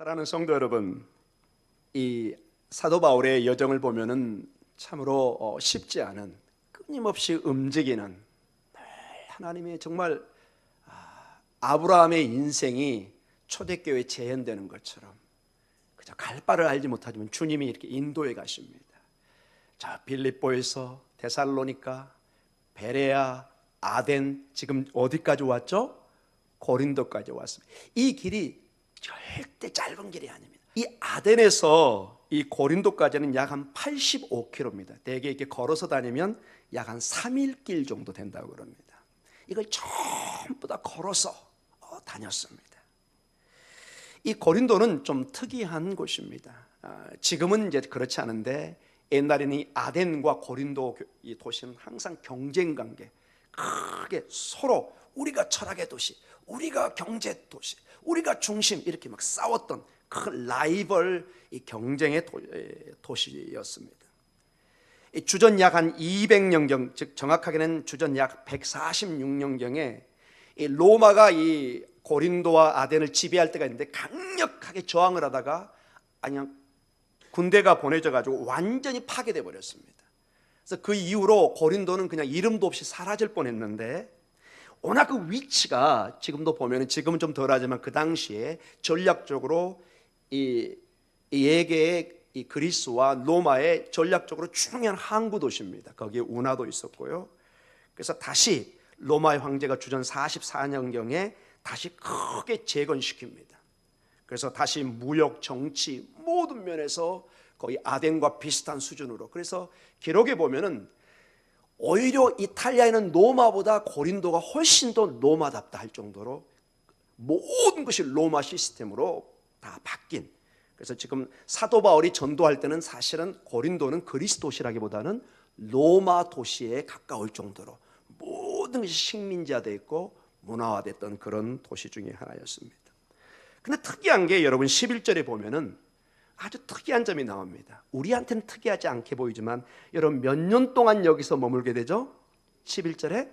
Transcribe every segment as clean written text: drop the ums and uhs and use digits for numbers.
사랑하는 성도 여러분, 이 사도 바울의 여정을 보면은 참으로 쉽지 않은, 끊임없이 움직이는, 늘 하나님의 정말 아브라함의 인생이 초대교회에 재현되는 것처럼 그저 갈 바를 알지 못하지만 주님이 이렇게 인도해 가십니다. 자, 빌립보에서 데살로니가, 베레아, 아덴, 지금 어디까지 왔죠? 고린도까지 왔습니다. 이 길이 절대 짧은 길이 아닙니다. 이 아덴에서 이 고린도까지는 약 한 85km입니다. 대개 이렇게 걸어서 다니면 약 한 3일 길 정도 된다고 그럽니다. 이걸 전부 다 걸어서 다녔습니다. 이 고린도는 좀 특이한 곳입니다. 지금은 이제 그렇지 않은데 옛날에는 이 아덴과 고린도 이 도시는 항상 경쟁 관계, 크게 서로 우리가 철학의 도시, 우리가 경제 도시, 우리가 중심, 이렇게 막 싸웠던 큰 라이벌 이 경쟁의 도시였습니다. 주전 약 한 200년경, 즉 정확하게는 주전 약 146년경에 이 로마가 이 고린도와 아덴을 지배할 때가 있는데 강력하게 저항을 하다가 그냥 군대가 보내져 가지고 완전히 파괴돼 버렸습니다. 그래서 그 이후로 고린도는 그냥 이름도 없이 사라질 뻔했는데, 워낙 그 위치가 지금도 보면은 지금은 좀 덜하지만 그 당시에 전략적으로 이 예계의 이 그리스와 로마의 전략적으로 중요한 항구 도시입니다. 거기에 운하도 있었고요. 그래서 다시 로마의 황제가 주전 44년경에 다시 크게 재건시킵니다. 그래서 다시 무역, 정치 모든 면에서 거의 아덴과 비슷한 수준으로, 그래서 기록에 보면은 오히려 이탈리아에는 로마보다 고린도가 훨씬 더 로마답다 할 정도로 모든 것이 로마 시스템으로 다 바뀐, 그래서 지금 사도 바울이 전도할 때는 사실은 고린도는 그리스 도시라기보다는 로마 도시에 가까울 정도로 모든 것이 식민지화되어 있고 문화화됐던 그런 도시 중에 하나였습니다. 근데 특이한 게 여러분 11절에 보면은 아주 특이한 점이 나옵니다. 우리한테는 특이하지 않게 보이지만 여러분 몇 년 동안 여기서 머물게 되죠? 11절에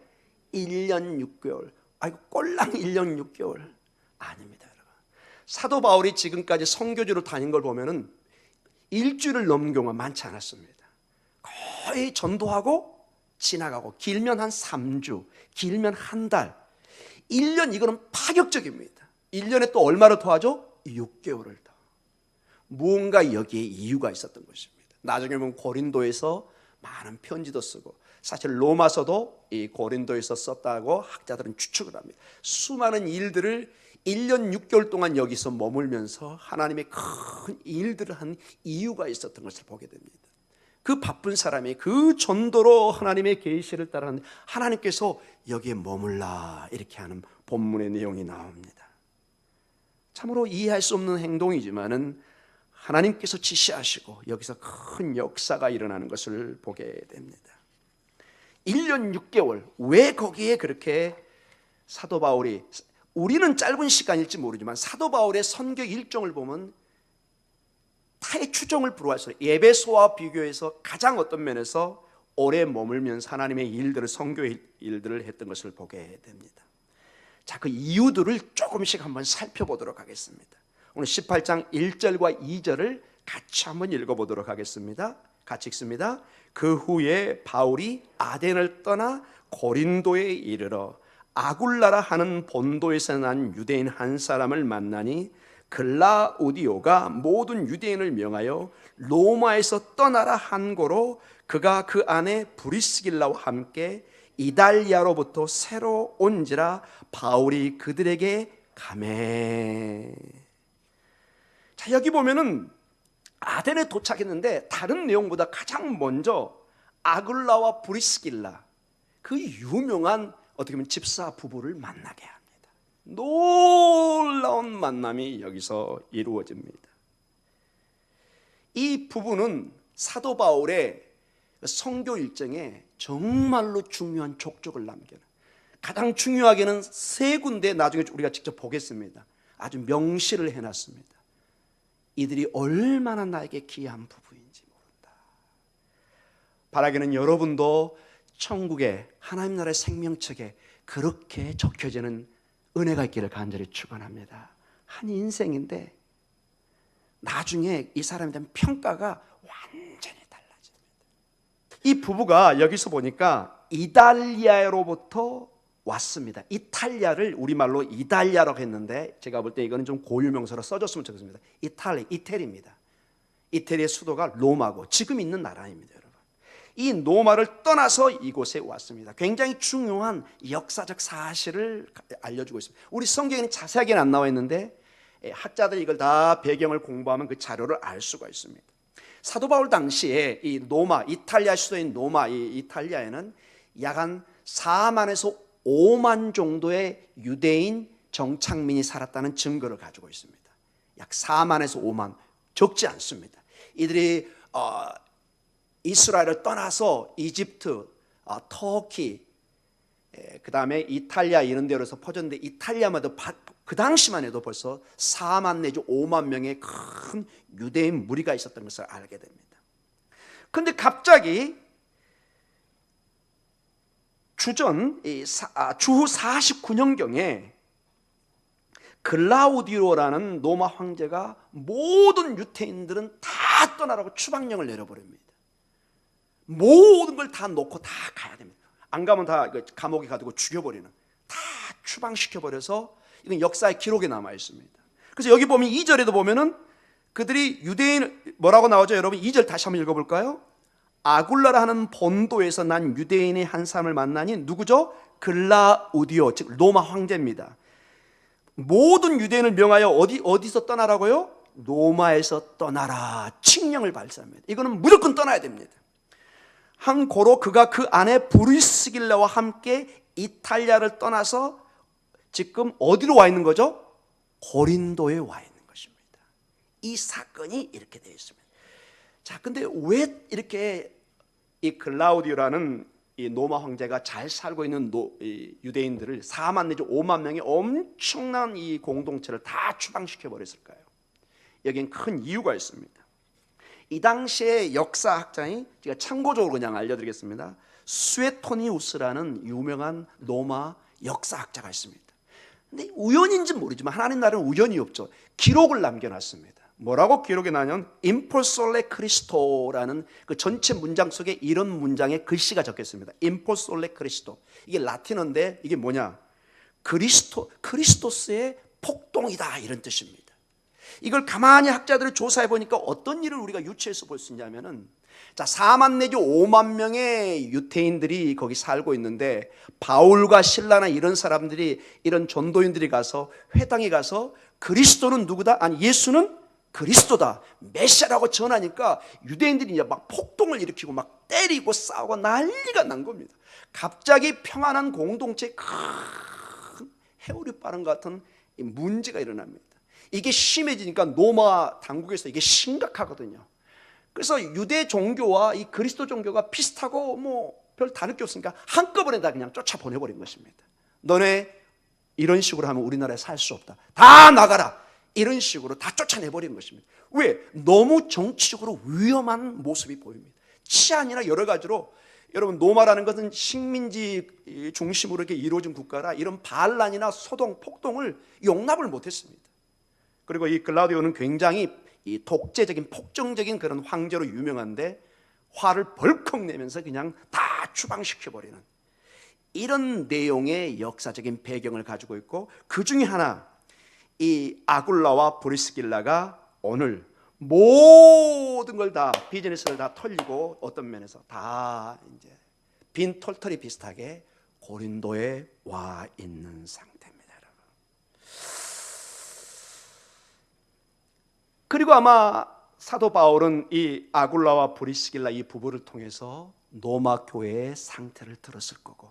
1년 6개월. 아이고 꼴랑 1년 6개월 아닙니다, 여러분. 사도 바울이 지금까지 선교지로 다닌 걸 보면은 일주일을 넘는 경우가 많지 않았습니다. 거의 전도하고 지나가고, 길면 한 3주, 길면 한 달. 1년, 이거는 파격적입니다. 1년에 또 얼마를 더하죠? 6개월을 더. 무언가 여기에 이유가 있었던 것입니다. 나중에 보면 고린도에서 많은 편지도 쓰고, 사실 로마서도 이 고린도에서 썼다고 학자들은 추측을 합니다. 수많은 일들을 1년 6개월 동안 여기서 머물면서 하나님의 큰 일들을 한 이유가 있었던 것을 보게 됩니다. 그 바쁜 사람이 그 전도로 하나님의 계시를 따라하는데 하나님께서 여기에 머물라 이렇게 하는 본문의 내용이 나옵니다. 참으로 이해할 수 없는 행동이지만은 하나님께서 지시하시고 여기서 큰 역사가 일어나는 것을 보게 됩니다. 1년 6개월, 왜 거기에 그렇게 사도 바울이, 우리는 짧은 시간일지 모르지만 사도 바울의 선교 일정을 보면 타의 추정을 불허할 수 있어요. 에베소와 비교해서 가장 어떤 면에서 오래 머물면서 하나님의 일들을, 선교 일들을 했던 것을 보게 됩니다. 자, 그 이유들을 조금씩 한번 살펴보도록 하겠습니다. 오늘 18장 1절과 2절을 같이 한번 읽어보도록 하겠습니다. 같이 읽습니다. 그 후에 바울이 아덴을 떠나 고린도에 이르러 아굴라라 하는 본도에서 난 유대인 한 사람을 만나니 글라우디오가 모든 유대인을 명하여 로마에서 떠나라 한 고로 그가 그 안에 브리스길라와 함께 이달리아로부터 새로 온지라 바울이 그들에게 가매. 자, 여기 보면은 아덴에 도착했는데 다른 내용보다 가장 먼저 아굴라와 브리스길라, 그 유명한 어떻게 보면 집사 부부를 만나게 합니다. 놀라운 만남이 여기서 이루어집니다. 이 부부는 사도 바울의 선교 일정에 정말로 중요한 족적을 남겨요. 가장 중요하게는 세 군데 나중에 우리가 직접 보겠습니다. 아주 명시를 해놨습니다. 이들이 얼마나 나에게 귀한 부부인지 모른다. 바라기는 여러분도 천국의 하나님 나라의 생명책에 그렇게 적혀지는 은혜가 있기를 간절히 축원합니다. 한 인생인데 나중에 이 사람에 대한 평가가 완전히 달라집니다. 이 부부가 여기서 보니까 이달리아로부터 왔습니다. 이탈리아를 우리말로 이달리아라고 했는데 제가 볼 때 이거는 좀 고유명사로 써줬으면 좋겠습니다. 이태리입니다. 이태리의 수도가 로마고 지금 있는 나라입니다, 여러분. 이 로마를 떠나서 이곳에 왔습니다. 굉장히 중요한 역사적 사실을 알려주고 있습니다. 우리 성경에는 자세하게는 안 나와 있는데 학자들이 이걸 다 배경을 공부하면 그 자료를 알 수가 있습니다. 사도 바울 당시에 이 로마, 이탈리아 수도인 로마, 이 이탈리아에는 약 한 4만에서 5만 정도의 유대인 정착민이 살았다는 증거를 가지고 있습니다. 약 4만에서 5만, 적지 않습니다. 이들이 이스라엘을 떠나서 이집트, 터키, 그 다음에 이탈리아 이런 데로서 퍼졌는데 이탈리아마다 그 당시만 해도 벌써 4만 내지 5만 명의 큰 유대인 무리가 있었던 것을 알게 됩니다. 그런데 갑자기 주후 49년경에 글라우디오라는 로마 황제가 모든 유대인들은 다 떠나라고 추방령을 내려버립니다. 모든 걸 다 놓고 다 가야 됩니다. 안 가면 다 감옥에 가두고 죽여버리는, 다 추방시켜버려서 이건 역사의 기록에 남아 있습니다. 그래서 여기 보면 2절에도 보면은 그들이 유대인 뭐라고 나오죠? 여러분 2절 다시 한번 읽어볼까요? 아굴라라 하는 본도에서 난 유대인의 한 사람을 만나니 누구죠? 글라우디오, 즉 로마 황제입니다. 모든 유대인을 명하여 어디서 떠나라고요? 로마에서 떠나라 칙령을 발사합니다. 이거는 무조건 떠나야 됩니다. 한 고로 그가 그 아내 브리스길라와 함께 이탈리아를 떠나서 지금 어디로 와 있는 거죠? 고린도에 와 있는 것입니다. 이 사건이 이렇게 되어 있습니다. 자, 근데 왜 이렇게 이 글라우디오라는 이 로마 황제가 잘 살고 있는 이 유대인들을 4만 내지 5만 명의 엄청난 이 공동체를 다 추방시켜 버렸을까요? 여긴 큰 이유가 있습니다. 이 당시의 역사학자인, 제가 참고적으로 그냥 알려드리겠습니다. 수에토니우스라는 유명한 로마 역사학자가 있습니다. 근데 우연인지 모르지만 하나님 나라는 우연이 없죠. 기록을 남겨놨습니다. 뭐라고 기록이 나냐면 임포솔레 크리스토라는 그 전체 문장 속에 이런 문장의 글씨가 적혀 있습니다. 임포솔레 크리스토. 이게 라틴어인데 이게 뭐냐? 크리스토스의 폭동이다 이런 뜻입니다. 이걸 가만히 학자들을 조사해 보니까 어떤 일을 우리가 유추해서 볼 수 있냐면은, 자, 4만 내지 5만 명의 유대인들이 거기 살고 있는데 바울과 실라나 이런 사람들이, 이런 전도인들이 가서 회당에 가서 그리스도는 누구다? 아니 예수는 그리스도다, 메시아라고 전하니까 유대인들이 이제 막 폭동을 일으키고 막 때리고 싸우고 난리가 난 겁니다. 갑자기 평안한 공동체에 큰 해오리 빠른 같은 문제가 일어납니다. 이게 심해지니까 로마 당국에서 이게 심각하거든요. 그래서 유대 종교와 이 그리스도 종교가 비슷하고 뭐 별 다를 게 없으니까 한꺼번에 다 그냥 쫓아 보내버린 것입니다. 너네 이런 식으로 하면 우리나라에 살 수 없다, 다 나가라, 이런 식으로 다 쫓아내버린 것입니다. 왜? 너무 정치적으로 위험한 모습이 보입니다. 치안이나 여러 가지로, 여러분 로마라는 것은 식민지 중심으로 이렇게 이루어진 국가라 이런 반란이나 소동, 폭동을 용납을 못했습니다. 그리고 이 글라우디오는 굉장히 이 독재적인 폭정적인 그런 황제로 유명한데 화를 벌컥 내면서 그냥 다 추방시켜버리는 이런 내용의 역사적인 배경을 가지고 있고, 그 중에 하나, 이 아굴라와 브리스길라가 오늘 모든 걸 다, 비즈니스를 다 털리고 어떤 면에서 다 이제 빈 털털이 비슷하게 고린도에 와 있는 상태입니다, 여러분. 그리고 아마 사도 바울은 이 아굴라와 브리스길라 이 부부를 통해서 로마 교회의 상태를 들었을 거고,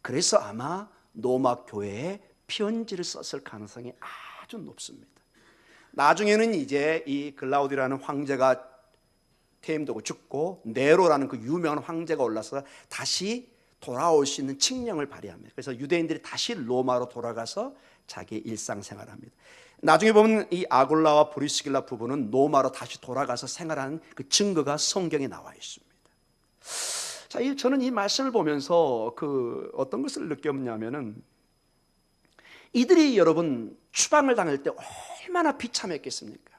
그래서 아마 로마 교회에 편지를 썼을 가능성이 아주 높습니다. 나중에는 이제 이 글라우디라는 황제가 퇴임되고 죽고 네로라는 그 유명한 황제가 올라서 다시 돌아올 수 있는 칙령을 발휘합니다. 그래서 유대인들이 다시 로마로 돌아가서 자기 일상생활을 합니다. 나중에 보면 이 아굴라와 브리스길라 부부는 로마로 다시 돌아가서 생활하는 그 증거가 성경에 나와 있습니다. 자, 저는 이 말씀을 보면서 그 어떤 것을 느꼈냐면은, 이들이 여러분 추방을 당할 때 얼마나 비참했겠습니까?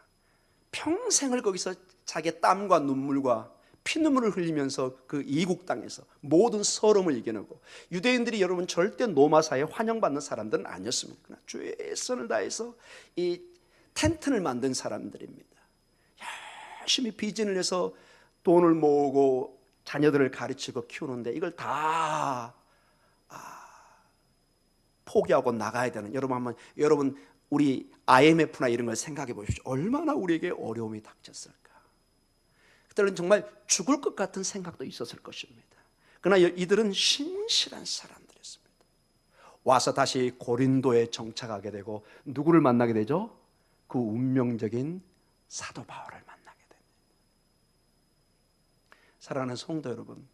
평생을 거기서 자기의 땀과 눈물과 피눈물을 흘리면서 그 이국 땅에서 모든 서름을 이겨내고, 유대인들이 여러분 절대 로마사에 환영받는 사람들은 아니었습니다. 그러나 최선을 다해서 이 텐트를 만든 사람들입니다. 열심히 비진을 해서 돈을 모으고 자녀들을 가르치고 키우는데 이걸 다 포기하고 나가야 되는, 여러분 우리 IMF나 이런 걸 생각해 보십시오. 얼마나 우리에게 어려움이 닥쳤을까. 그때는 정말 죽을 것 같은 생각도 있었을 것입니다. 그러나 이들은 신실한 사람들이었습니다. 와서 다시 고린도에 정착하게 되고 누구를 만나게 되죠? 그 운명적인 사도 바울을 만나게 됩니다. 사랑하는 성도 여러분,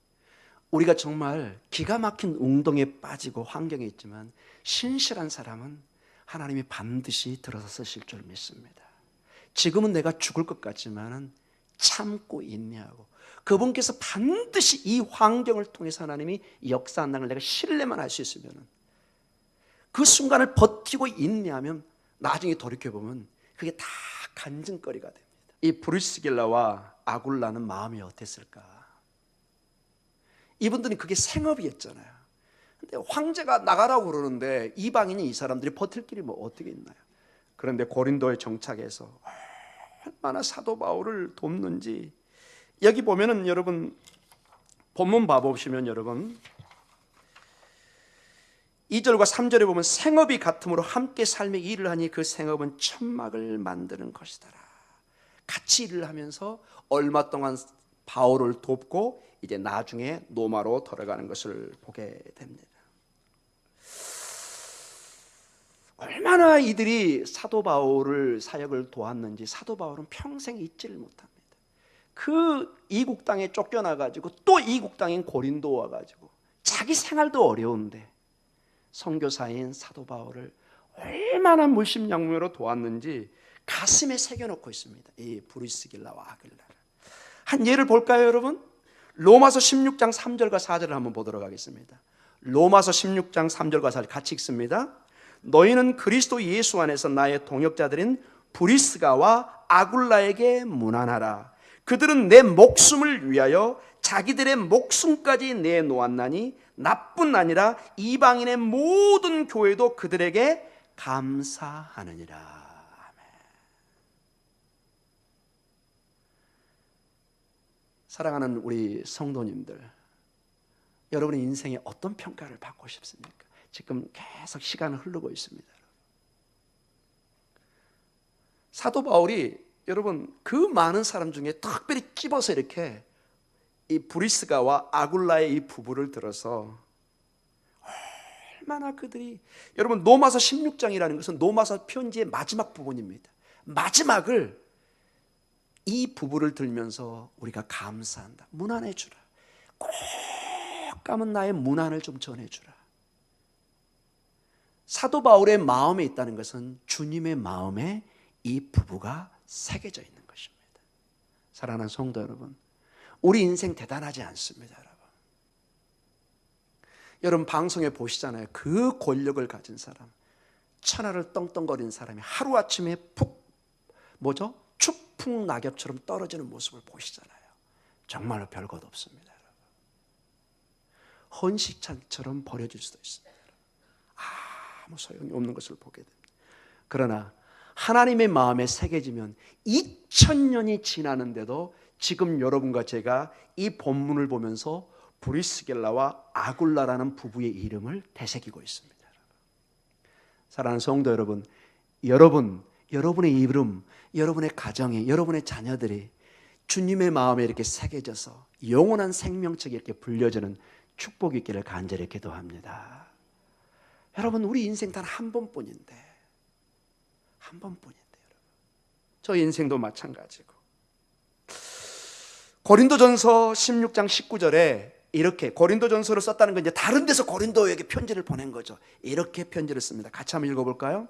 우리가 정말 기가 막힌 웅덩이에 빠지고 환경에 있지만 신실한 사람은 하나님이 반드시 들어서실 줄 믿습니다. 지금은 내가 죽을 것 같지만 참고 인내하고, 그분께서 반드시 이 환경을 통해서 하나님이 역사한다는 걸 내가 신뢰만 할 수 있으면, 그 순간을 버티고 인내하면 나중에 돌이켜보면 그게 다 간증거리가 됩니다. 이 브리스길라와 아굴라는 마음이 어땠을까? 이분들은 그게 생업이었잖아요. 근데 황제가 나가라고 그러는데 이방인이 이 사람들이 버틸 길이 뭐 어떻게 있나요? 그런데 고린도에 정착해서 얼마나 사도 바울을 돕는지, 여기 보면은 여러분 본문 봐보시면 여러분 2절과 3절에 보면 생업이 같으므로 함께 삶의 일을 하니 그 생업은 천막을 만드는 것이더라. 같이 일을 하면서 얼마 동안 바울을 돕고 이제 나중에 로마로 돌아가는 것을 보게 됩니다. 얼마나 이들이 사도 바울을 사역을 도왔는지 사도 바울은 평생 잊지를 못합니다. 그 이국 땅에 쫓겨나가지고 또 이국 땅인 고린도 와가지고 자기 생활도 어려운데 선교사인 사도 바울을 얼마나 물심양면으로 도왔는지 가슴에 새겨놓고 있습니다. 이 브리스길라와 아굴라를. 한 예를 볼까요, 여러분? 로마서 16장 3절과 4절을 한번 보도록 하겠습니다. 로마서 16장 3절과 4절 같이 읽습니다. 너희는 그리스도 예수 안에서 나의 동역자들인 브리스가와 아굴라에게 문안하라. 그들은 내 목숨을 위하여 자기들의 목숨까지 내놓았나니 나뿐 아니라 이방인의 모든 교회도 그들에게 감사하느니라. 아멘. 사랑하는 우리 성도님들, 여러분의 인생에 어떤 평가를 받고 싶습니까? 지금 계속 시간은 흐르고 있습니다. 사도 바울이 여러분 그 많은 사람 중에 특별히 찝어서 이렇게 이 브리스가와 아굴라의 이 부부를 들어서 얼마나 그들이, 여러분 로마서 16장이라는 것은 로마서 편지의 마지막 부분입니다. 마지막을 이 부부를 들면서 우리가 감사한다. 문안해 주라. 꼭 감은 나의 문안을 좀 전해 주라. 사도 바울의 마음에 있다는 것은 주님의 마음에 이 부부가 새겨져 있는 것입니다. 사랑하는 성도 여러분, 우리 인생 대단하지 않습니다, 여러분. 여러분 방송에 보시잖아요. 그 권력을 가진 사람, 천하를 떵떵거리는 사람이 하루아침에 추풍 낙엽처럼 떨어지는 모습을 보시잖아요. 정말로 별것 없습니다, 여러분. 헌식찬처럼 버려질 수도 있습니다. 아무 소용이 없는 것을 보게 됩니다. 그러나 하나님의 마음에 새겨지면 2000년이 지나는데도 지금 여러분과 제가 이 본문을 보면서 브리스길라와 아굴라라는 부부의 이름을 되새기고 있습니다. 사랑하는 성도 여러분, 여러분의 이름, 여러분의 가정에, 여러분의 자녀들이 주님의 마음에 이렇게 새겨져서 영원한 생명책에 이렇게 불려지는 축복이 있기를 간절히 기도합니다. 여러분, 우리 인생 단 한 번뿐인데, 한 번뿐인데, 여러분. 저 인생도 마찬가지고. 고린도전서 16장 19절에 이렇게, 고린도전서를 썼다는 건 이제 다른 데서 고린도에게 편지를 보낸 거죠. 이렇게 편지를 씁니다. 같이 한번 읽어볼까요?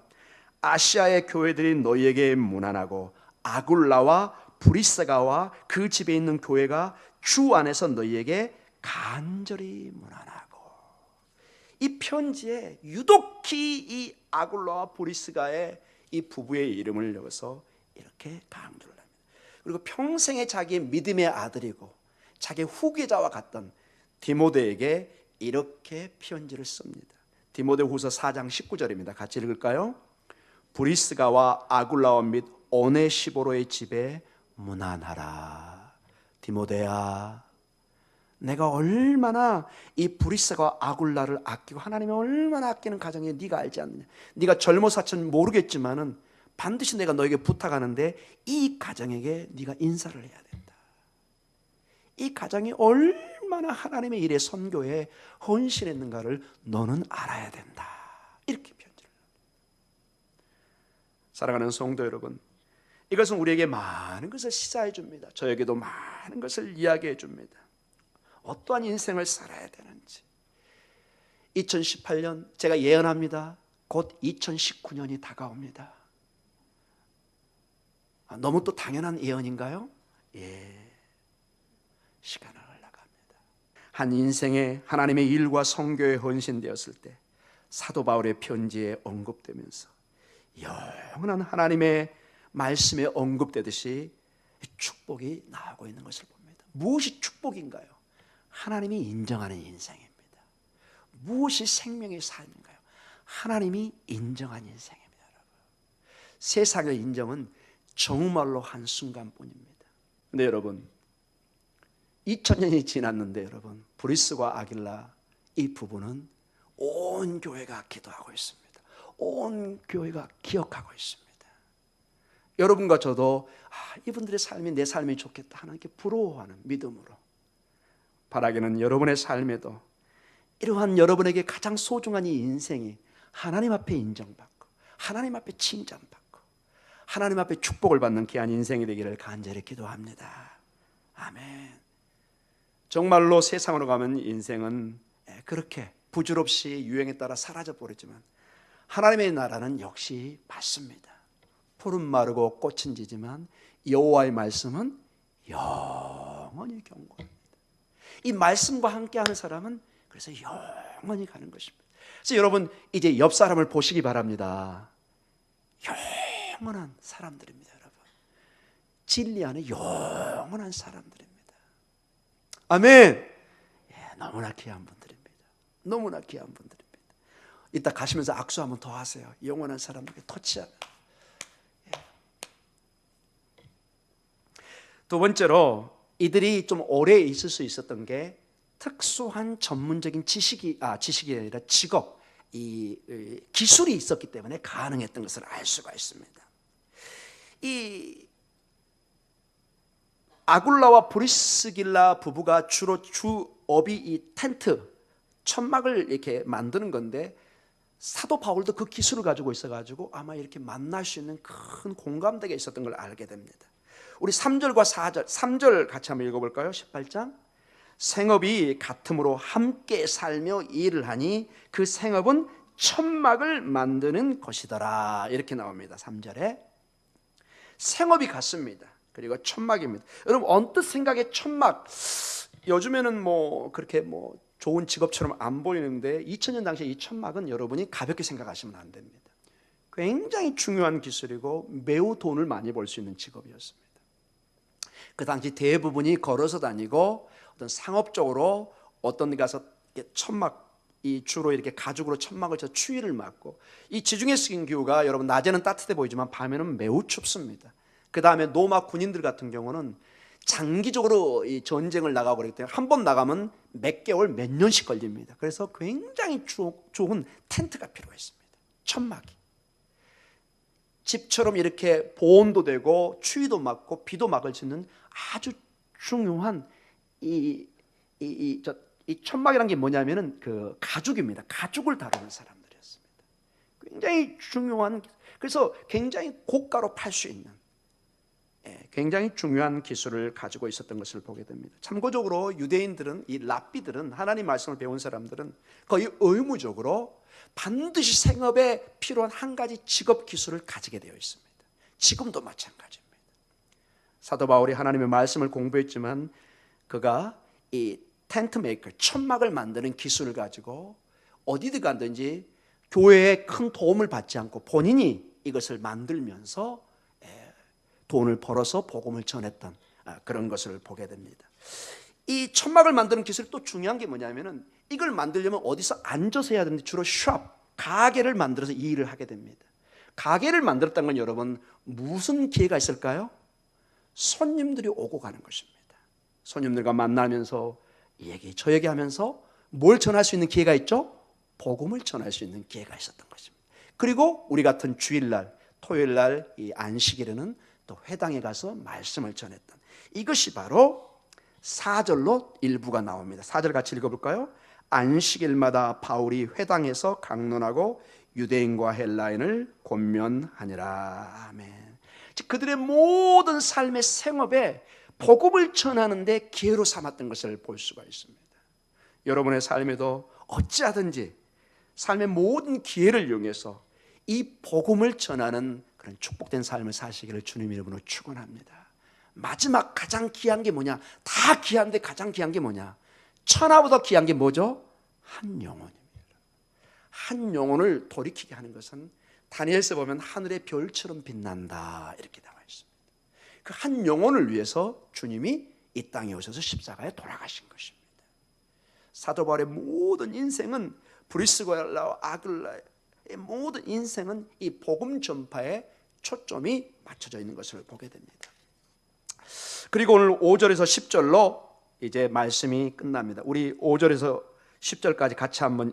아시아의 교회들이 너희에게 문안하고 아굴라와 브리스가와 그 집에 있는 교회가 주 안에서 너희에게 간절히 문안하고. 이 편지에 유독히 이 아굴라와 브리스가의 이 부부의 이름을 넣어서 이렇게 강조를 합니다. 그리고 평생에 자기의 믿음의 아들이고 자기의 후계자와 같던 디모데에게 이렇게 편지를 씁니다. 디모데후서 4장 19절입니다. 같이 읽을까요? 브리스가와 아굴라와 및 오네시보로의 집에 문안하라. 디모데야, 내가 얼마나 이 브리스가 아굴라를 아끼고 하나님이 얼마나 아끼는 가정에 네가 알지 않느냐. 네가 젊어서는 모르겠지만은 반드시 내가 너에게 부탁하는데 이 가정에게 네가 인사를 해야 된다. 이 가정이 얼마나 하나님의 일에 선교에 헌신했는가를 너는 알아야 된다. 이렇게 편지를. 사랑하는 성도 여러분, 이것은 우리에게 많은 것을 시사해 줍니다. 저에게도 많은 것을 이야기해 줍니다. 어떠한 인생을 살아야 되는지. 2018년 제가 예언합니다. 곧 2019년이 다가옵니다. 너무 또 당연한 예언인가요? 예. 시간은 흘러갑니다. 한 인생에 하나님의 일과 선교에 헌신되었을 때 사도 바울의 편지에 언급되면서 영원한 하나님의 말씀에 언급되듯이 축복이 나오고 있는 것을 봅니다. 무엇이 축복인가요? 하나님이 인정하는 인생입니다. 무엇이 생명의 삶인가요? 하나님이 인정한 인생입니다. 여러분. 세상의 인정은 정말로 한순간뿐입니다. 근데 여러분, 2000년이 지났는데 여러분, 브리스과 아길라 이 부부는 온 교회가 기도하고 있습니다. 온 교회가 기억하고 있습니다. 여러분과 저도 이분들의 삶이 내 삶이 좋겠다 하나님께 부러워하는 믿음으로 바라기는 여러분의 삶에도 이러한 여러분에게 가장 소중한 이 인생이 하나님 앞에 인정받고 하나님 앞에 칭찬받고 하나님 앞에 축복을 받는 귀한 인생이 되기를 간절히 기도합니다. 아멘. 정말로 세상으로 가면 인생은 그렇게 부질없이 유행에 따라 사라져 버리지만 하나님의 나라는 역시 맞습니다. 푸른 마르고 꽃은 지지만 여호와의 말씀은 영원히 경고합니다. 이 말씀과 함께하는 사람은 그래서 영원히 가는 것입니다. 그래서 여러분 이제 옆 사람을 보시기 바랍니다. 영원한 사람들입니다. 여러분, 진리 안에 영원한 사람들입니다. 아멘. 너무나 귀한 분들입니다. 너무나 귀한 분들입니다. 이따 가시면서 악수 한번 더 하세요. 영원한 사람들에게 터치하면. 두 번째로 이들이 좀 오래 있을 수 있었던 게 특수한 전문적인 지식이 아니라 직업, 기술이 있었기 때문에 가능했던 것을 알 수가 있습니다. 이 아굴라와 브리스길라 부부가 주로 주업이 이 텐트, 천막을 이렇게 만드는 건데 사도 바울도 그 기술을 가지고 있어가지고 아마 이렇게 만날 수 있는 큰 공감대가 있었던 걸 알게 됩니다. 우리 3절과 4절, 3절 같이 한번 읽어볼까요? 18장. 생업이 같음으로 함께 살며 일을 하니 그 생업은 천막을 만드는 것이더라. 이렇게 나옵니다. 3절에. 생업이 같습니다. 그리고 천막입니다. 여러분 언뜻 생각에 천막, 요즘에는 그렇게 좋은 직업처럼 안 보이는데 2000년 당시에 이 천막은 여러분이 가볍게 생각하시면 안 됩니다. 굉장히 중요한 기술이고 매우 돈을 많이 벌 수 있는 직업이었습니다. 그 당시 대부분이 걸어서 다니고 어떤 상업적으로 어떤 데 가서 천막, 주로 이렇게 가죽으로 천막을 쳐 추위를 막고, 이 지중해 신기후가 여러분 낮에는 따뜻해 보이지만 밤에는 매우 춥습니다. 그 다음에 로마 군인들 같은 경우는 장기적으로 이 전쟁을 나가고 그렇기 때문에 한 번 나가면 몇 개월 몇 년씩 걸립니다. 그래서 굉장히 좋은 텐트가 필요했습니다. 천막이 집처럼 이렇게 보온도 되고 추위도 막고 비도 막을 수 있는 아주 중요한 이 천막이라는 게 뭐냐면은 그 가죽입니다. 가죽을 다루는 사람들이었습니다. 굉장히 중요한, 그래서 굉장히 고가로 팔 수 있는 굉장히 중요한 기술을 가지고 있었던 것을 보게 됩니다. 참고적으로 유대인들은, 이 랍비들은, 하나님 말씀을 배운 사람들은 거의 의무적으로 반드시 생업에 필요한 한 가지 직업 기술을 가지게 되어 있습니다. 지금도 마찬가지입니다. 사도 바울이 하나님의 말씀을 공부했지만 그가 이 텐트 메이커, 천막을 만드는 기술을 가지고 어디든 가든지 교회에 큰 도움을 받지 않고 본인이 이것을 만들면서 돈을 벌어서 복음을 전했던 그런 것을 보게 됩니다. 이 천막을 만드는 기술이 또 중요한 게 뭐냐면은 이걸 만들려면 어디서 앉아서 해야 되는데 주로 숍, 가게를 만들어서 이 일을 하게 됩니다. 가게를 만들었다는 건 여러분 무슨 기회가 있을까요? 손님들이 오고 가는 것입니다. 손님들과 만나면서 저 얘기하면서 뭘 전할 수 있는 기회가 있죠? 복음을 전할 수 있는 기회가 있었던 것입니다. 그리고 우리 같은 주일날, 토요일날 이 안식일에는 또 회당에 가서 말씀을 전했던 이것이 바로 4절로 일부가 나옵니다. 4절 같이 읽어볼까요? 안식일마다 바울이 회당에서 강론하고 유대인과 헬라인을 권면하니라. 아멘. 즉 그들의 모든 삶의 생업에 복음을 전하는데 기회로 삼았던 것을 볼 수가 있습니다. 여러분의 삶에도 어찌하든지 삶의 모든 기회를 이용해서 이 복음을 전하는 그런 축복된 삶을 사시기를 주님 이름으로 축원합니다. 마지막 가장 귀한 게 뭐냐? 다 귀한데 가장 귀한 게 뭐냐? 천하보다 귀한 게 뭐죠? 한 영혼입니다. 한 영혼을 돌이키게 하는 것은 다니엘서 보면 하늘의 별처럼 빛난다 이렇게 나와 있습니다. 그 한 영혼을 위해서 주님이 이 땅에 오셔서 십자가에 돌아가신 것입니다. 사도 바울의 모든 인생은 브리스가라와 아굴라의 모든 인생은 이 복음 전파에 초점이 맞춰져 있는 것을 보게 됩니다. 그리고 오늘 5절에서 10절로 이제 말씀이 끝납니다. 우리 5절에서 10절까지 같이 한번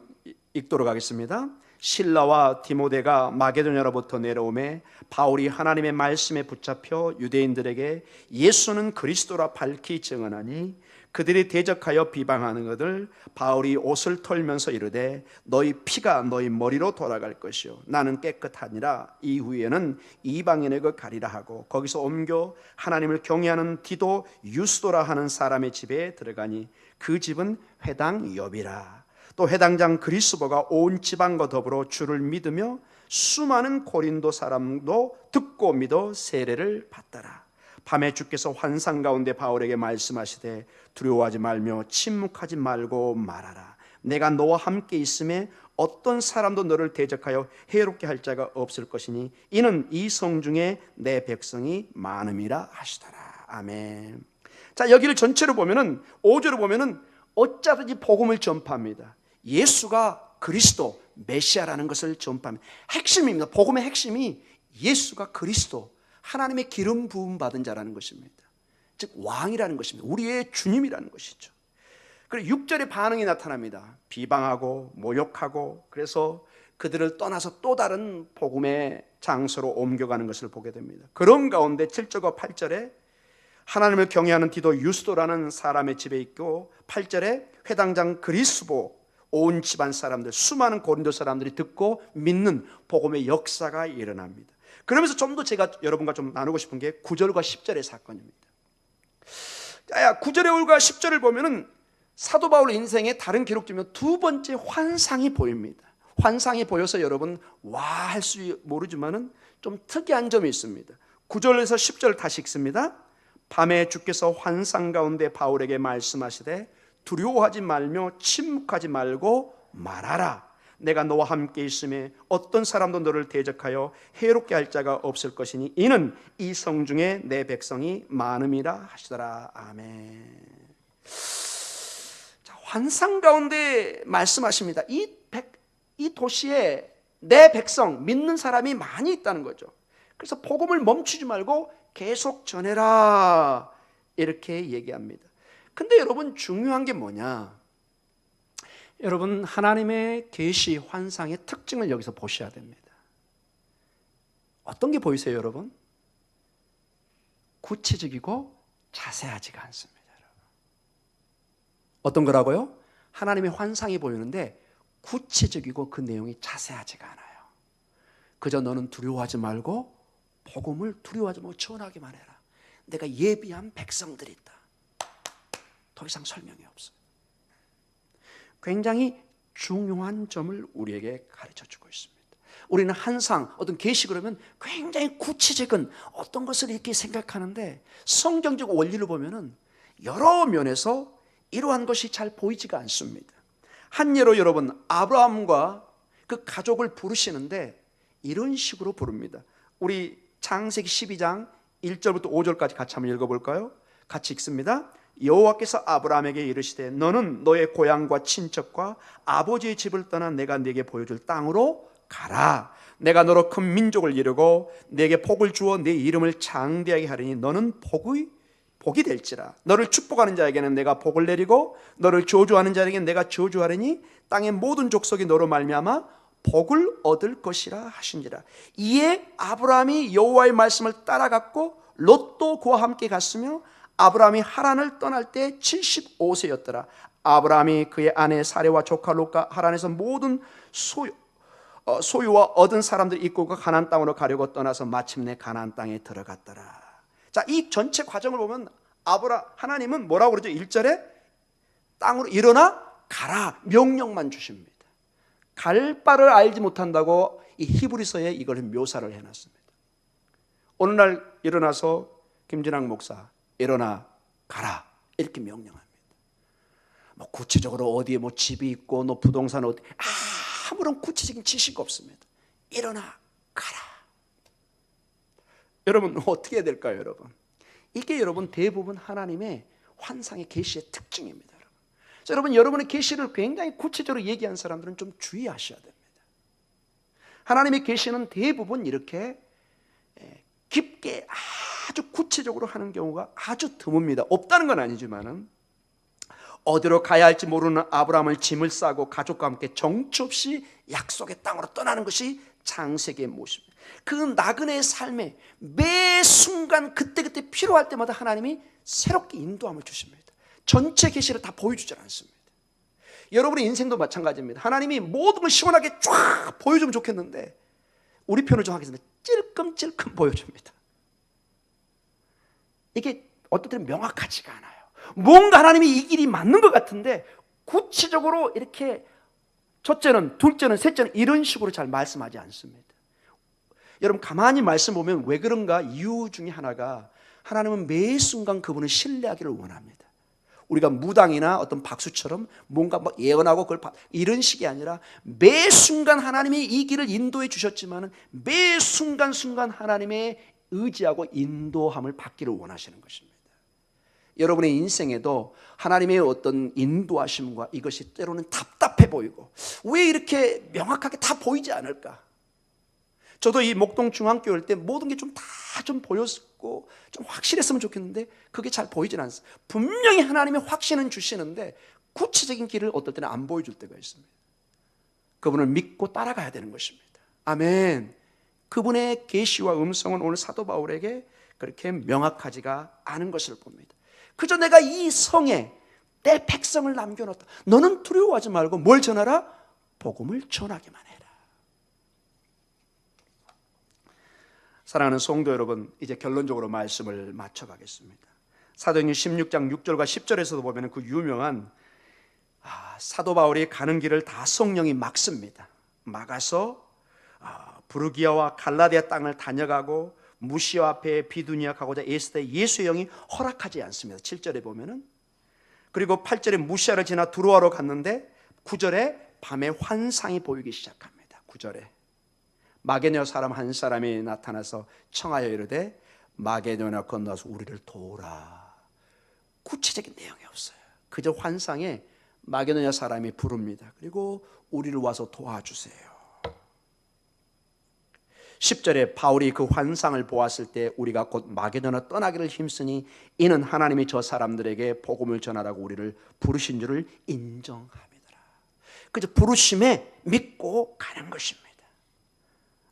읽도록 하겠습니다. 실라와 디모데가 마게도냐로부터 내려오매 바울이 하나님의 말씀에 붙잡혀 유대인들에게 예수는 그리스도라 밝히 증언하니 그들이 대적하여 비방하는 것을 바울이 옷을 털면서 이르되 너희 피가 너희 머리로 돌아갈 것이요 나는 깨끗하니라. 이후에는 이방인에게 가리라 하고 거기서 옮겨 하나님을 경외하는 디도 유스도라 하는 사람의 집에 들어가니 그 집은 회당 옆이라. 또 회당장 그리스도가 온 지방과 더불어 주를 믿으며 수많은 고린도 사람도 듣고 믿어 세례를 받더라. 밤에 주께서 환상 가운데 바울에게 말씀하시되 두려워하지 말며 침묵하지 말고 말하라. 내가 너와 함께 있음에 어떤 사람도 너를 대적하여 해롭게 할 자가 없을 것이니 이는 이 성 중에 내 백성이 많음이라 하시더라. 아멘. 자, 여기를 전체로 보면은 5절을 보면은 어쩌든지 복음을 전파합니다. 예수가 그리스도 메시아라는 것을 전파합니다. 핵심입니다. 복음의 핵심이 예수가 그리스도 하나님의 기름 부음 받은 자라는 것입니다. 즉 왕이라는 것입니다. 우리의 주님이라는 것이죠. 그리고 6절의 반응이 나타납니다. 비방하고 모욕하고 그래서 그들을 떠나서 또 다른 복음의 장소로 옮겨가는 것을 보게 됩니다. 그런 가운데 7절과 8절에 하나님을 경외하는 디도 유스도라는 사람의 집에 있고 8절에 회당장 그리스도 온 집안 사람들 수많은 고린도 사람들이 듣고 믿는 복음의 역사가 일어납니다. 그러면서 좀 더 제가 여러분과 좀 나누고 싶은 게 9절과 10절의 사건입니다. 9절의 올과 10절을 보면은 사도 바울 인생의 다른 기록 중에 두 번째 환상이 보입니다. 환상이 보여서 여러분 와 할 수 모르지만은 좀 특이한 점이 있습니다. 9절에서 10절 다시 읽습니다. 밤에 주께서 환상 가운데 바울에게 말씀하시되 두려워하지 말며 침묵하지 말고 말하라. 내가 너와 함께 있음에 어떤 사람도 너를 대적하여 해롭게 할 자가 없을 것이니 이는 이 성 중에 내 백성이 많음이라 하시더라. 아멘. 자, 환상 가운데 말씀하십니다. 이 도시에 내 백성 믿는 사람이 많이 있다는 거죠. 그래서 복음을 멈추지 말고 계속 전해라 이렇게 얘기합니다. 근데 여러분 중요한 게 뭐냐? 여러분 하나님의 계시 환상의 특징을 여기서 보셔야 됩니다. 어떤 게 보이세요 여러분? 구체적이고 자세하지가 않습니다. 여러분. 어떤 거라고요? 하나님의 환상이 보이는데 구체적이고 그 내용이 자세하지가 않아요. 그저 너는 두려워하지 말고 복음을 두려워하지 말고 전하기만 해라. 내가 예비한 백성들이 있다. 더 이상 설명이 없어요. 굉장히 중요한 점을 우리에게 가르쳐주고 있습니다. 우리는 항상 어떤 계시 그러면 굉장히 구체적인 어떤 것을 이렇게 생각하는데 성경적 원리를 보면은 여러 면에서 이러한 것이 잘 보이지가 않습니다. 한 예로 여러분 아브라함과 그 가족을 부르시는데 이런 식으로 부릅니다. 우리 창세기 12장 1절부터 5절까지 같이 한번 읽어볼까요? 같이 읽습니다. 여호와께서 아브라함에게 이르시되 너는 너의 고향과 친척과 아버지의 집을 떠나 내가 네게 보여줄 땅으로 가라. 내가 너로 큰 민족을 이루고 네게 복을 주어 네 이름을 장대하게 하리니 너는 복이 될지라. 너를 축복하는 자에게는 내가 복을 내리고 너를 저주하는 자에게는 내가 저주하리니 땅의 모든 족속이 너로 말미암아 복을 얻을 것이라 하신지라. 이에 아브라함이 여호와의 말씀을 따라갔고 롯도 그와 함께 갔으며 아브라함이 하란을 떠날 때 75세였더라. 아브라함이 그의 아내 사레와 조카 롯과 하란에서 모든 소유와 얻은 사람들이 이끌고 가나안 땅으로 가려고 떠나서 마침내 가나안 땅에 들어갔더라. 자, 이 전체 과정을 보면 하나님은 뭐라고 그러죠? 1절에 땅으로 일어나 가라 명령만 주십니다. 갈 바를 알지 못한다고 이 히브리서에 이걸 묘사를 해놨습니다. 어느 날 일어나서 김진학 목사 일어나 가라 이렇게 명령합니다. 뭐 구체적으로 어디에 뭐 집이 있고 너 부동산 어디 아무런 구체적인 지시가 없습니다. 일어나 가라. 여러분 어떻게 해야 될까요, 여러분? 이게 여러분 대부분 하나님의 환상의 계시의 특징입니다. 그래서 여러분 여러분의 계시를 굉장히 구체적으로 얘기한 사람들은 좀 주의하셔야 됩니다. 하나님의 계시는 대부분 이렇게 깊게 아주 구체적으로 하는 경우가 아주 드뭅니다. 없다는 건 아니지만은 어디로 가야 할지 모르는 아브라함을 짐을 싸고 가족과 함께 정처 없이 약속의 땅으로 떠나는 것이 창세기의 모습입니다. 그 나그네의 삶에 매 순간 그때그때 필요할 때마다 하나님이 새롭게 인도함을 주십니다. 전체 계시를 다 보여주지 않습니다. 여러분의 인생도 마찬가지입니다. 하나님이 모든 걸 시원하게 쫙 보여주면 좋겠는데 우리 편을 좀 하겠습니다. 찔끔찔끔 보여줍니다. 이게 어떤 때는 명확하지가 않아요. 뭔가 하나님이 이 길이 맞는 것 같은데 구체적으로 이렇게 첫째는, 둘째는, 셋째는 이런 식으로 잘 말씀하지 않습니다. 여러분 가만히 말씀 보면 왜 그런가 이유 중에 하나가 하나님은 매 순간 그분을 신뢰하기를 원합니다. 우리가 무당이나 어떤 박수처럼 뭔가 뭐 예언하고 그걸 이런 식이 아니라 매 순간 하나님이 이 길을 인도해 주셨지만 매 순간순간 하나님의 의지하고 인도함을 받기를 원하시는 것입니다. 여러분의 인생에도 하나님의 어떤 인도하심과 이것이 때로는 답답해 보이고 왜 이렇게 명확하게 다 보이지 않을까? 저도 이 목동 중앙교회 올 때 모든 게 좀 다 좀 보였고 좀 확실했으면 좋겠는데 그게 잘 보이진 않습니다. 분명히 하나님의 확신은 주시는데 구체적인 길을 어떨 때는 안 보여줄 때가 있습니다. 그분을 믿고 따라가야 되는 것입니다. 아멘. 그분의 계시와 음성은 오늘 사도 바울에게 그렇게 명확하지가 않은 것을 봅니다. 그저 내가 이 성에 내 백성을 남겨놓았다. 너는 두려워하지 말고 뭘 전하라? 복음을 전하기만 해라. 사랑하는 성도 여러분, 이제 결론적으로 말씀을 마쳐가겠습니다. 사도행전 16장 6절과 10절에서도 보면 그 유명한 사도 바울이 가는 길을 다 성령이 막습니다. 막아서 부르기아와 갈라디아 땅을 다녀가고 무시아 앞에 비두니아 가고자 애쓸 때 예수의 영이 허락하지 않습니다. 7절에 보면은. 그리고 8절에 무시아를 지나 두로아로 갔는데 9절에 밤에 환상이 보이기 시작합니다. 9절에 마게도냐 사람 한 사람이 나타나서 청하여 이르되 마게도냐 건너서 우리를 도우라. 구체적인 내용이 없어요. 그저 환상에 마게도냐 사람이 부릅니다. 그리고 우리를 와서 도와주세요. 10절에 바울이 그 환상을 보았을 때 우리가 곧 마게도냐 떠나기를 힘쓰니 이는 하나님이 저 사람들에게 복음을 전하라고 우리를 부르신 줄을 인정함이더라. 그저 부르심에 믿고 가는 것입니다.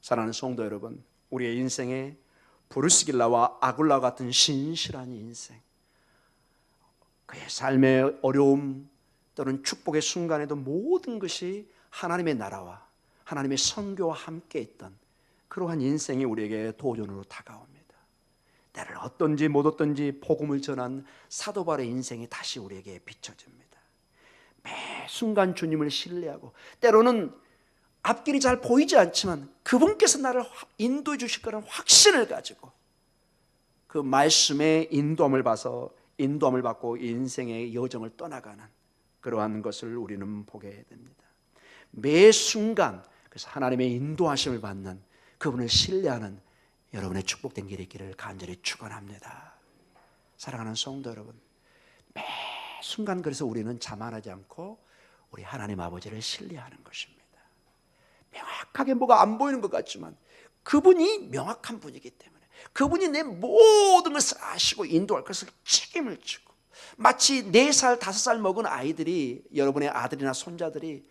사랑하는 성도 여러분, 우리의 인생에 브루스길라와 아굴라 같은 신실한 인생, 그의 삶의 어려움 또는 축복의 순간에도 모든 것이 하나님의 나라와 하나님의 선교와 함께 있던 그러한 인생이 우리에게 도전으로 다가옵니다. 때를 어떤지 못 어떤지 복음을 전한 사도 바울의 인생이 다시 우리에게 비춰집니다. 매 순간 주님을 신뢰하고 때로는 앞길이 잘 보이지 않지만 그분께서 나를 인도해 주실 거라는 확신을 가지고 그 말씀의 인도함을 받고 인생의 여정을 떠나가는 그러한 것을 우리는 보게 됩니다. 매 순간 그래서 하나님의 인도하심을 받는 그분을 신뢰하는 여러분의 축복된 길이 있기를 간절히 축원합니다. 사랑하는 성도 여러분, 매 순간 그래서 우리는 자만하지 않고 우리 하나님 아버지를 신뢰하는 것입니다. 명확하게 뭐가 안 보이는 것 같지만 그분이 명확한 분이기 때문에, 그분이 내 모든 것을 아시고 인도할 것을 책임을 지고, 마치 4살, 5살 먹은 아이들이, 여러분의 아들이나 손자들이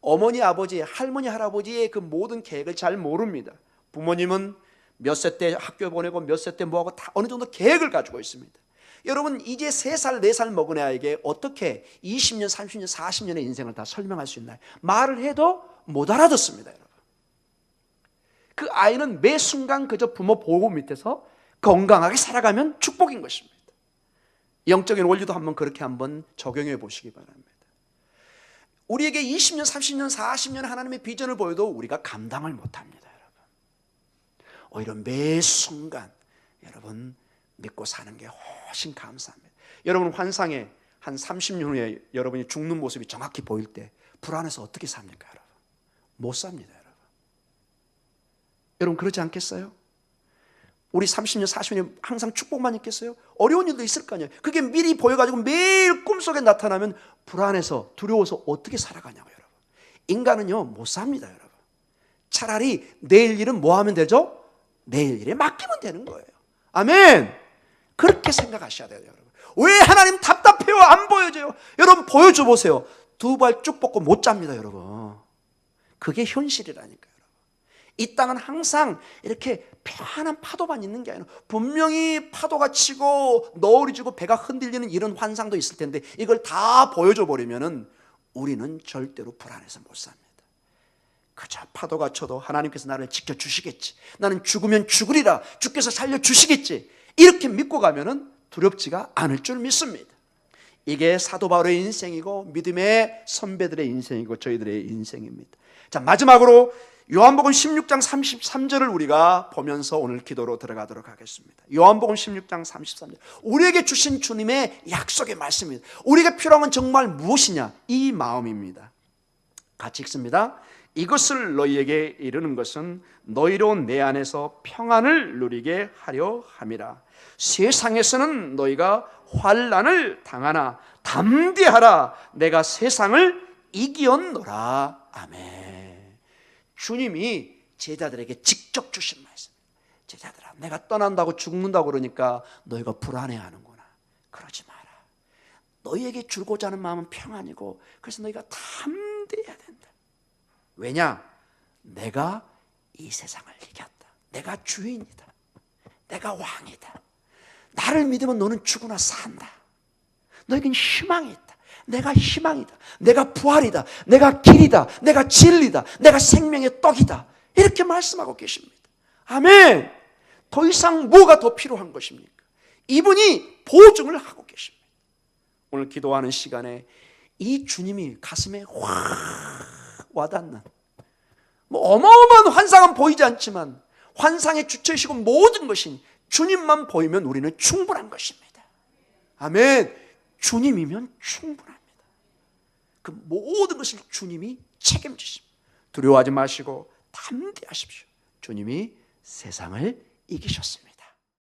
어머니, 아버지, 할머니, 할아버지의 그 모든 계획을 잘 모릅니다. 부모님은 몇 세 때 학교 보내고 몇 세 때 뭐하고 다 어느 정도 계획을 가지고 있습니다. 여러분, 이제 3살, 4살 먹은 아이에게 어떻게 20년, 30년, 40년의 인생을 다 설명할 수 있나요? 말을 해도 못 알아듣습니다. 여러분, 그 아이는 매 순간 그저 부모 보호 밑에서 건강하게 살아가면 축복인 것입니다. 영적인 원리도 그렇게 한번 적용해 보시기 바랍니다. 우리에게 20년, 30년, 40년 하나님의 비전을 보여도 우리가 감당을 못합니다. 여러분, 오히려 매 순간 여러분 믿고 사는 게 훨씬 감사합니다. 여러분, 환상에 한 30년 후에 여러분이 죽는 모습이 정확히 보일 때 불안해서 어떻게 삽니까? 여러분, 못 삽니다. 여러분 그렇지 않겠어요? 우리 30년, 40년 항상 축복만 있겠어요? 어려운 일도 있을 거 아니에요. 그게 미리 보여가지고 매일 꿈속에 나타나면 불안해서, 두려워서 어떻게 살아가냐고요. 여러분, 인간은요 못 삽니다. 여러분, 차라리 내일 일은 뭐 하면 되죠? 내일 일에 맡기면 되는 거예요. 아멘. 그렇게 생각하셔야 돼요. 여러분, 왜 하나님 답답해요? 안 보여줘요? 여러분 보여줘 보세요. 2발 쭉 뻗고 못 잡니다. 여러분, 그게 현실이라니까요. 이 땅은 항상 이렇게 편안한 파도만 있는 게 아니라 분명히 파도가 치고 너울이 지고 배가 흔들리는 이런 환상도 있을 텐데, 이걸 다 보여줘 버리면은 우리는 절대로 불안해서 못 삽니다. 그저 파도가 쳐도 하나님께서 나를 지켜주시겠지, 나는 죽으면 죽으리라, 주께서 살려주시겠지, 이렇게 믿고 가면은 두렵지가 않을 줄 믿습니다. 이게 사도 바울의 인생이고 믿음의 선배들의 인생이고 저희들의 인생입니다. 자, 마지막으로 요한복음 16장 33절을 우리가 보면서 오늘 기도로 들어가도록 하겠습니다. 요한복음 16장 33절, 우리에게 주신 주님의 약속의 말씀입니다. 우리에게 필요한 건 정말 무엇이냐? 이 마음입니다. 같이 읽습니다. 이것을 너희에게 이르는 것은 너희로 내 안에서 평안을 누리게 하려 함이라. 세상에서는 너희가 환난을 당하나 담대하라, 내가 세상을 이기었노라. 아멘. 주님이 제자들에게 직접 주신 말씀. 제자들아, 내가 떠난다고 죽는다고 그러니까 너희가 불안해하는구나. 그러지 마라. 너희에게 주고자 하는 마음은 평안이고, 그래서 너희가 담대해야 된다. 왜냐? 내가 이 세상을 이겼다. 내가 주인이다. 내가 왕이다. 나를 믿으면 너는 죽으나 산다. 너에겐 희망이 있다. 내가 희망이다. 내가 부활이다. 내가 길이다. 내가 진리다. 내가 생명의 떡이다. 이렇게 말씀하고 계십니다. 아멘. 더 이상 뭐가 더 필요한 것입니까? 이분이 보증을 하고 계십니다. 오늘 기도하는 시간에 이 주님이 가슴에 확 와닿는, 뭐 어마어마한 환상은 보이지 않지만 환상의 주체이시고 모든 것이 주님만 보이면 우리는 충분한 것입니다. 아멘. 주님이면 충분합니다. 그 모든 것을 주님이 책임지십니다. 두려워하지 마시고 담대하십시오. 주님이 세상을 이기셨습니다.